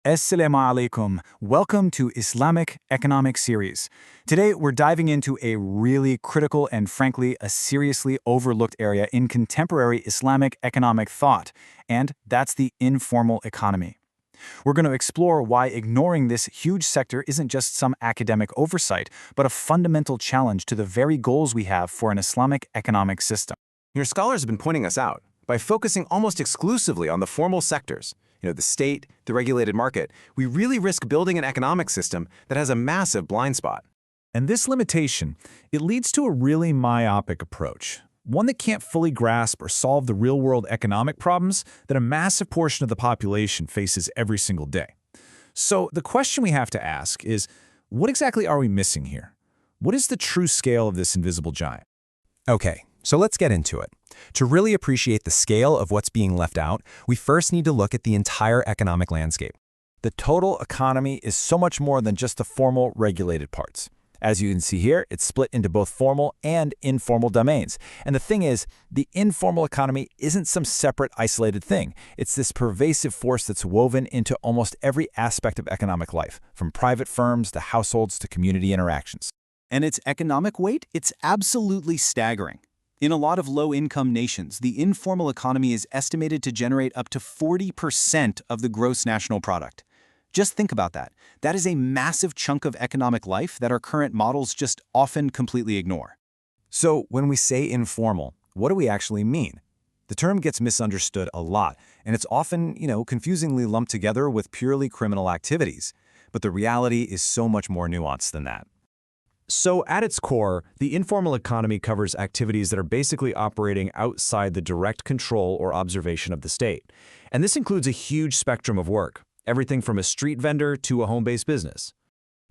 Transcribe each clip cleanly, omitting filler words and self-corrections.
Assalamu alaikum. Welcome to Islamic Economic Series. Today, we're diving into a really critical and frankly, a seriously overlooked area in contemporary Islamic economic thought, and that's the informal economy. We're going to explore why ignoring this huge sector isn't just some academic oversight, but a fundamental challenge to the very goals we have for an Islamic economic system. Your scholars have been pointing us out. By focusing almost exclusively on the formal sectors, the state, the regulated market, we really risk building an economic system that has a massive blind spot. And this limitation, it leads to a really myopic approach, one that can't fully grasp or solve the real-world economic problems that a massive portion of the population faces every single day. So the question we have to ask is, what exactly are we missing here? What is the true scale of this invisible giant? Okay, so let's get into it. To really appreciate the scale of what's being left out, we first need to look at the entire economic landscape. The total economy is so much more than just the formal regulated parts. As you can see here, it's split into both formal and informal domains. And the thing is, the informal economy isn't some separate, isolated thing. It's this pervasive force that's woven into almost every aspect of economic life, from private firms to households to community interactions. And its economic weight, it's absolutely staggering. In a lot of low-income nations, the informal economy is estimated to generate up to 40% of the gross national product. Just think about that. That is a massive chunk of economic life that our current models just often completely ignore. So when we say informal, what do we actually mean? The term gets misunderstood a lot, and it's often, confusingly lumped together with purely criminal activities. But the reality is so much more nuanced than that. So at its core, the informal economy covers activities that are basically operating outside the direct control or observation of the state. And this includes a huge spectrum of work, everything from a street vendor to a home-based business.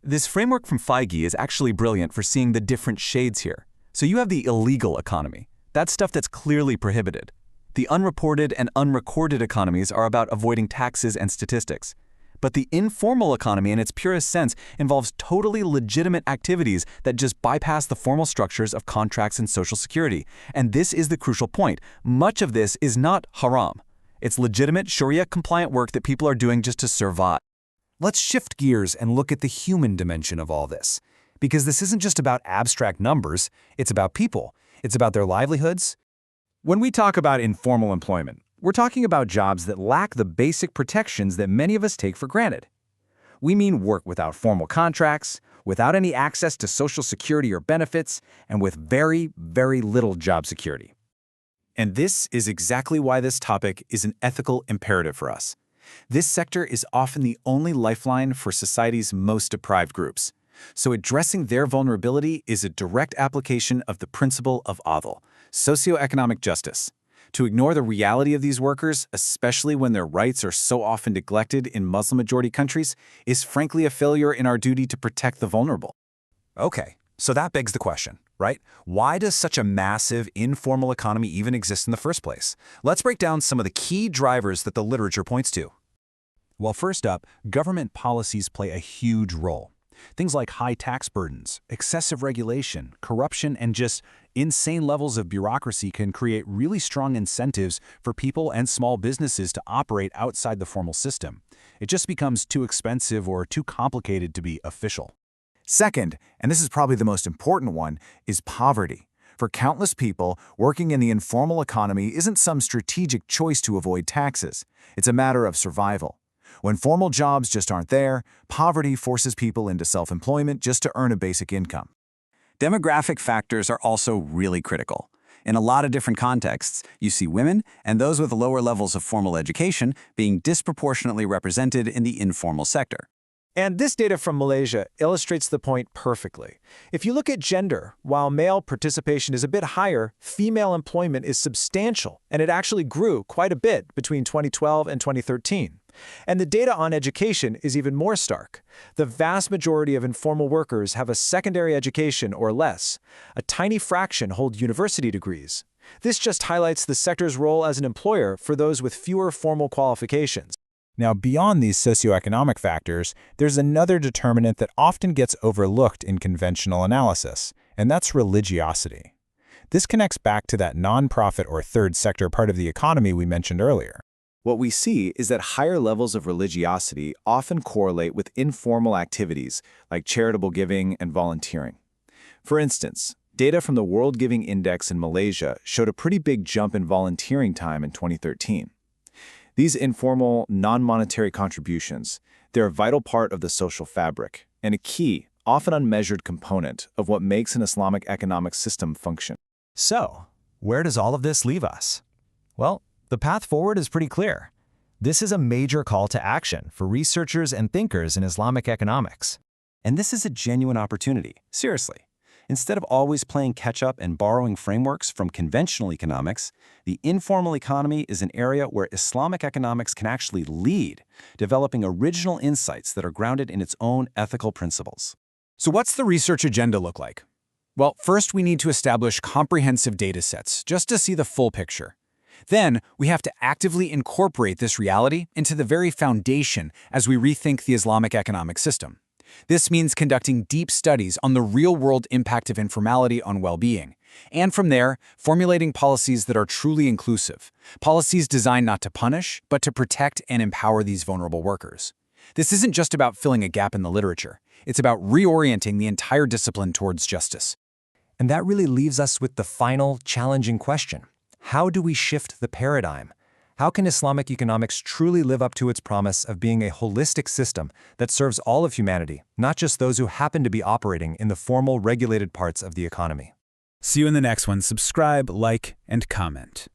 This framework from Feige is actually brilliant for seeing the different shades here. So you have the illegal economy. That's stuff that's clearly prohibited. The unreported and unrecorded economies are about avoiding taxes and statistics. But the informal economy in its purest sense involves totally legitimate activities that just bypass the formal structures of contracts and social security. And this is the crucial point. Much of this is not haram. It's legitimate Shariah-compliant work that people are doing just to survive. Let's shift gears and look at the human dimension of all this. Because this isn't just about abstract numbers, it's about people. It's about their livelihoods. When we talk about informal employment, we're talking about jobs that lack the basic protections that many of us take for granted. We mean work without formal contracts, without any access to social security or benefits, and with very, very little job security. And this is exactly why this topic is an ethical imperative for us. This sector is often the only lifeline for society's most deprived groups. So addressing their vulnerability is a direct application of the principle of adl, socioeconomic justice. To ignore the reality of these workers, especially when their rights are so often neglected in Muslim-majority countries, is frankly a failure in our duty to protect the vulnerable. Okay, so that begs the question, right? Why does such a massive informal economy even exist in the first place? Let's break down some of the key drivers that the literature points to. Well, first up, government policies play a huge role. Things like high tax burdens, excessive regulation, corruption, and just insane levels of bureaucracy can create really strong incentives for people and small businesses to operate outside the formal system. It just becomes too expensive or too complicated to be official. Second, and this is probably the most important one, is poverty. For countless people, working in the informal economy isn't some strategic choice to avoid taxes. It's a matter of survival. When formal jobs just aren't there, poverty forces people into self-employment just to earn a basic income. Demographic factors are also really critical. In a lot of different contexts, you see women and those with lower levels of formal education being disproportionately represented in the informal sector. And this data from Malaysia illustrates the point perfectly. If you look at gender, while male participation is a bit higher, female employment is substantial, and it actually grew quite a bit between 2012 and 2013. And the data on education is even more stark. The vast majority of informal workers have a secondary education or less. A tiny fraction hold university degrees. This just highlights the sector's role as an employer for those with fewer formal qualifications. Now, beyond these socioeconomic factors, there's another determinant that often gets overlooked in conventional analysis, and that's religiosity. This connects back to that nonprofit or third sector part of the economy we mentioned earlier. What we see is that higher levels of religiosity often correlate with informal activities like charitable giving and volunteering. For instance, data from the World Giving Index in Malaysia showed a pretty big jump in volunteering time in 2013. These informal, non-monetary contributions, they're a vital part of the social fabric and a key, often unmeasured component of what makes an Islamic economic system function. So, where does all of this leave us? Well, the path forward is pretty clear. This is a major call to action for researchers and thinkers in Islamic economics. And this is a genuine opportunity, seriously. Instead of always playing catch-up and borrowing frameworks from conventional economics, the informal economy is an area where Islamic economics can actually lead, developing original insights that are grounded in its own ethical principles. So what's the research agenda look like? Well, first we need to establish comprehensive data sets just to see the full picture. Then, we have to actively incorporate this reality into the very foundation as we rethink the Islamic economic system. This means conducting deep studies on the real-world impact of informality on well-being, and from there, formulating policies that are truly inclusive, policies designed not to punish, but to protect and empower these vulnerable workers. This isn't just about filling a gap in the literature. It's about reorienting the entire discipline towards justice. And that really leaves us with the final, challenging question. How do we shift the paradigm? How can Islamic economics truly live up to its promise of being a holistic system that serves all of humanity, not just those who happen to be operating in the formal, regulated parts of the economy? See you in the next one. Subscribe, like, and comment.